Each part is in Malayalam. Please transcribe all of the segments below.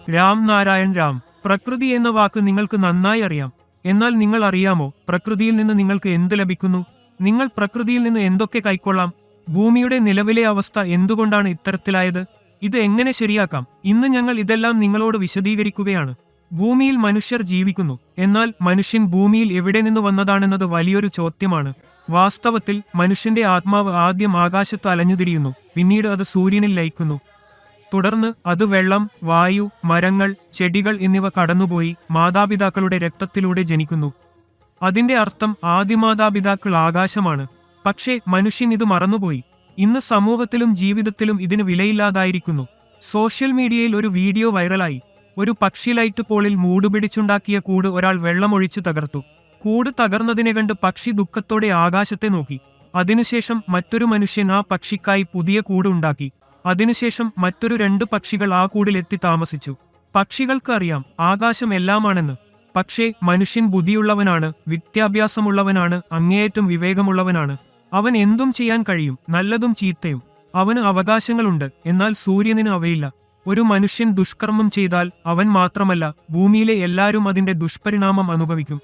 രാം നാരായൺ രാം. പ്രകൃതി എന്ന വാക്ക് നിങ്ങൾക്ക് നന്നായി അറിയാം. എന്നാൽ നിങ്ങൾ അറിയാമോ, പ്രകൃതിയിൽ നിന്ന് നിങ്ങൾക്ക് എന്ത് ലഭിക്കുന്നു? നിങ്ങൾ പ്രകൃതിയിൽ നിന്ന് എന്തൊക്കെ കൈക്കൊള്ളാം? ഭൂമിയുടെ നിലവിലെ അവസ്ഥ എന്തുകൊണ്ടാണ് ഇത്തരത്തിലായത്? ഇത് എങ്ങനെ ശരിയാക്കാം? ഇന്ന് ഞങ്ങൾ ഇതെല്ലാം നിങ്ങളോട് വിശദീകരിക്കുകയാണ്. ഭൂമിയിൽ മനുഷ്യർ ജീവിക്കുന്നു. എന്നാൽ മനുഷ്യൻ ഭൂമിയിൽ എവിടെ നിന്ന് വന്നതാണെന്നത് വലിയൊരു ചോദ്യമാണ്. വാസ്തവത്തിൽ മനുഷ്യന്റെ ആത്മാവ് ആദ്യം ആകാശത്ത് അലഞ്ഞുതിരിയുന്നു, പിന്നീട് അത് സൂര്യനിൽ ലയിക്കുന്നു. തുടർന്ന് അത് വെള്ളം, വായു, മരങ്ങൾ, ചെടികൾ എന്നിവ കടന്നുപോയി മാതാപിതാക്കളുടെ രക്തത്തിലൂടെ ജനിക്കുന്നു. അതിന്റെ അർത്ഥം ആദിമാതാപിതാക്കൾ ആകാശമാണ്. പക്ഷേ മനുഷ്യൻ ഇത് മറന്നുപോയി. ഇന്ന് സമൂഹത്തിലും ജീവിതത്തിലും ഇതിന് വിലയില്ലാതായിരിക്കുന്നു. സോഷ്യൽ മീഡിയയിൽ ഒരു വീഡിയോ വൈറലായി. ഒരു പക്ഷി ലൈറ്റ് പോളിൽ മൂടുപിടിച്ചുണ്ടാക്കിയ കൂട് ഒരാൾ വെള്ളമൊഴിച്ച് തകർത്തു. കൂട് തകർന്നതിനെ കണ്ട് പക്ഷി ദുഃഖത്തോടെ ആകാശത്തെ നോക്കി. അതിനുശേഷം മറ്റൊരു മനുഷ്യൻ ആ പക്ഷിക്കായി പുതിയ കൂട് ഉണ്ടാക്കി. അതിനുശേഷം മറ്റൊരു 2 പക്ഷികൾ ആ കൂടിലെത്തി താമസിച്ചു. പക്ഷികൾക്ക് അറിയാം ആകാശം എല്ലാമാണെന്ന്. പക്ഷേ മനുഷ്യൻ ബുദ്ധിയുള്ളവനാണ്, വിദ്യാഭ്യാസമുള്ളവനാണ്, അങ്ങേയറ്റം വിവേകമുള്ളവനാണ്. അവൻ എന്തും ചെയ്യാൻ കഴിയും, നല്ലതും ചീത്തയും. അവന് അവകാശങ്ങളുണ്ട്, എന്നാൽ സൂര്യന് അവയില്ല. ഒരു മനുഷ്യൻ ദുഷ്കർമ്മം ചെയ്താൽ അവൻ മാത്രമല്ല, ഭൂമിയിലെ എല്ലാവരും അതിന്റെ ദുഷ്പരിണാമം അനുഭവിക്കും.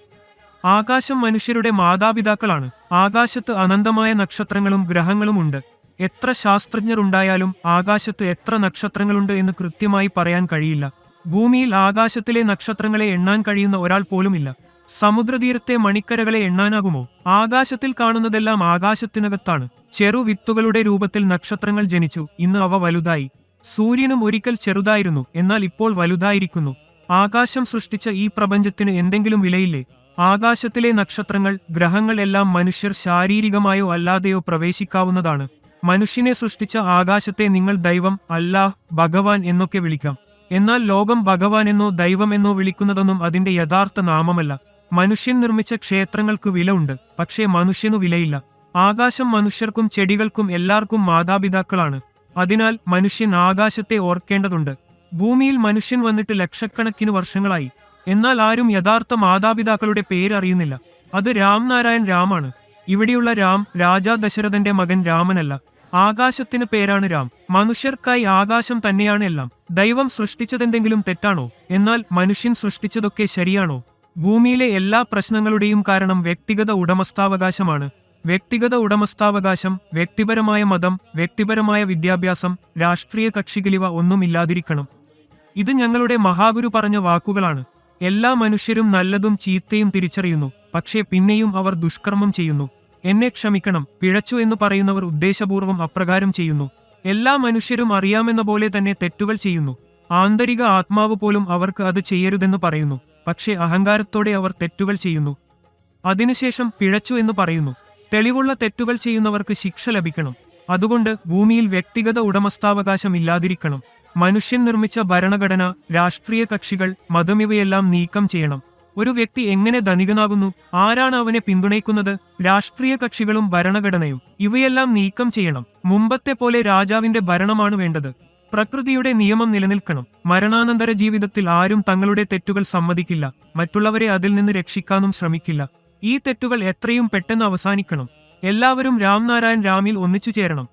ആകാശം മനുഷ്യരുടെ മാതാപിതാക്കളാണ്. ആകാശത്ത് അനന്തമായ നക്ഷത്രങ്ങളും ഗ്രഹങ്ങളും ഉണ്ട്. എത്ര ശാസ്ത്രജ്ഞരുണ്ടായാലും ആകാശത്ത് എത്ര നക്ഷത്രങ്ങളുണ്ട് എന്ന് കൃത്യമായി പറയാൻ കഴിയില്ല. ഭൂമിയിൽ ആകാശത്തിലെ നക്ഷത്രങ്ങളെ എണ്ണാൻ കഴിയുന്ന ഒരാൾ പോലുമില്ല. സമുദ്രതീരത്തെ മണിക്കരകളെ എണ്ണാനാകുമോ? ആകാശത്തിൽ കാണുന്നതെല്ലാം ആകാശത്തിനകത്താണ്. ചെറുവിത്തുകളുടെ രൂപത്തിൽ നക്ഷത്രങ്ങൾ ജനിച്ചു, ഇന്ന് അവ വലുതായി. സൂര്യനും ഒരിക്കൽ ചെറുതായിരുന്നു, എന്നാൽ ഇപ്പോൾ വലുതായിരിക്കുന്നു. ആകാശം സൃഷ്ടിച്ച ഈ പ്രപഞ്ചത്തിന് എന്തെങ്കിലും വിലയില്ലേ? ആകാശത്തിലെ നക്ഷത്രങ്ങൾ, ഗ്രഹങ്ങൾ എല്ലാം മനുഷ്യർ ശാരീരികമായോ അല്ലാതെയോ പ്രവേശിക്കാവുന്നതാണ്. മനുഷ്യനെ സൃഷ്ടിച്ച ആകാശത്തെ നിങ്ങൾ ദൈവം, അല്ലാഹ്, ഭഗവാൻ എന്നൊക്കെ വിളിക്കാം. എന്നാൽ ലോകം ഭഗവാൻ എന്നോ ദൈവമെന്നോ വിളിക്കുന്നതൊന്നും അതിന്റെ യഥാർത്ഥ നാമമല്ല. മനുഷ്യൻ നിർമ്മിച്ച ക്ഷേത്രങ്ങൾക്ക് വില ഉണ്ട്, പക്ഷേ മനുഷ്യനു വിലയില്ല. ആകാശം മനുഷ്യർക്കും ചെടികൾക്കും എല്ലാവർക്കും മാതാപിതാക്കളാണ്. അതിനാൽ മനുഷ്യൻ ആകാശത്തെ ഓർക്കേണ്ടതുണ്ട്. ഭൂമിയിൽ മനുഷ്യൻ വന്നിട്ട് ലക്ഷക്കണക്കിന് വർഷങ്ങളായി. എന്നാൽ ആരും യഥാർത്ഥ മാതാപിതാക്കളുടെ പേര് അറിയുന്നില്ല. അത് രാം നാരായൺ രാമാണ്. ഇവിടെയുള്ള രാം രാജാ ദശരഥന്റെ മകൻ രാമനല്ല. ആകാശത്തിന് പേരാണ് രാം. മനുഷ്യർക്കായി ആകാശം തന്നെയാണ് എല്ലാം. ദൈവം സൃഷ്ടിച്ചതെന്തെങ്കിലും തെറ്റാണോ? എന്നാൽ മനുഷ്യൻ സൃഷ്ടിച്ചതൊക്കെ ശരിയാണോ? ഭൂമിയിലെ എല്ലാ പ്രശ്നങ്ങളുടെയും കാരണം വ്യക്തിഗത ഉടമസ്ഥാവകാശമാണ്. വ്യക്തിഗത ഉടമസ്ഥാവകാശം, വ്യക്തിപരമായ മതം, വ്യക്തിപരമായ വിദ്യാഭ്യാസം, രാഷ്ട്രീയ കക്ഷികളിവ ഒന്നുമില്ലാതിരിക്കണം. ഇത് ഞങ്ങളുടെ മഹാഗുരു പറഞ്ഞ വാക്കുകളാണ്. എല്ലാ മനുഷ്യരും നല്ലതും ചീത്തയും തിരിച്ചറിയുന്നു, പക്ഷേ പിന്നെയും അവർ ദുഷ്കർമ്മം ചെയ്യുന്നു. എന്നെ ക്ഷമിക്കണം, പിഴച്ചു എന്ന് പറയുന്നവർ ഉദ്ദേശപൂർവ്വം അപ്രകാരം ചെയ്യുന്നു. എല്ലാ മനുഷ്യരും അറിയാമെന്ന പോലെ തന്നെ തെറ്റുകൾ ചെയ്യുന്നു. ആന്തരിക ആത്മാവ് പോലും അവർക്ക് അത് ചെയ്യരുതെന്ന് പറയുന്നു. പക്ഷേ അഹങ്കാരത്തോടെ അവർ തെറ്റുകൾ ചെയ്യുന്നു. അതിനുശേഷം പിഴച്ചു എന്ന് പറയുന്നു. തെളിവുള്ള തെറ്റുകൾ ചെയ്യുന്നവർക്ക് ശിക്ഷ ലഭിക്കണം. അതുകൊണ്ട് ഭൂമിയിൽ വ്യക്തിഗത ഉടമസ്ഥാവകാശം ഇല്ലാതിരിക്കണം. മനുഷ്യൻ നിർമ്മിച്ച ഭരണഘടന, രാഷ്ട്രീയ കക്ഷികൾ, മതം ഇവയെല്ലാം നീക്കം ചെയ്യണം. ഒരു വ്യക്തി എങ്ങനെ ധനികനാകുന്നു? ആരാണ് അവനെ പിന്തുണയ്ക്കുന്നത്? രാഷ്ട്രീയ കക്ഷികളും ഭരണഘടനയും. ഇവയെല്ലാം നീക്കം ചെയ്യണം. മുമ്പത്തെ പോലെ രാജാവിന്റെ ഭരണമാണ് വേണ്ടത്. പ്രകൃതിയുടെ നിയമം നിലനിൽക്കണം. മരണാനന്തര ജീവിതത്തിൽ ആരും തങ്ങളുടെ തെറ്റുകൾ സമ്മതിക്കില്ല. മറ്റുള്ളവരെ അതിൽ നിന്ന് രക്ഷിക്കാനും ശ്രമിക്കില്ല. ഈ തെറ്റുകൾ എത്രയും പെട്ടെന്ന് അവസാനിക്കണം. എല്ലാവരും രാം നാരായൺ രാമിൽ ഒന്നിച്ചു ചേരണം.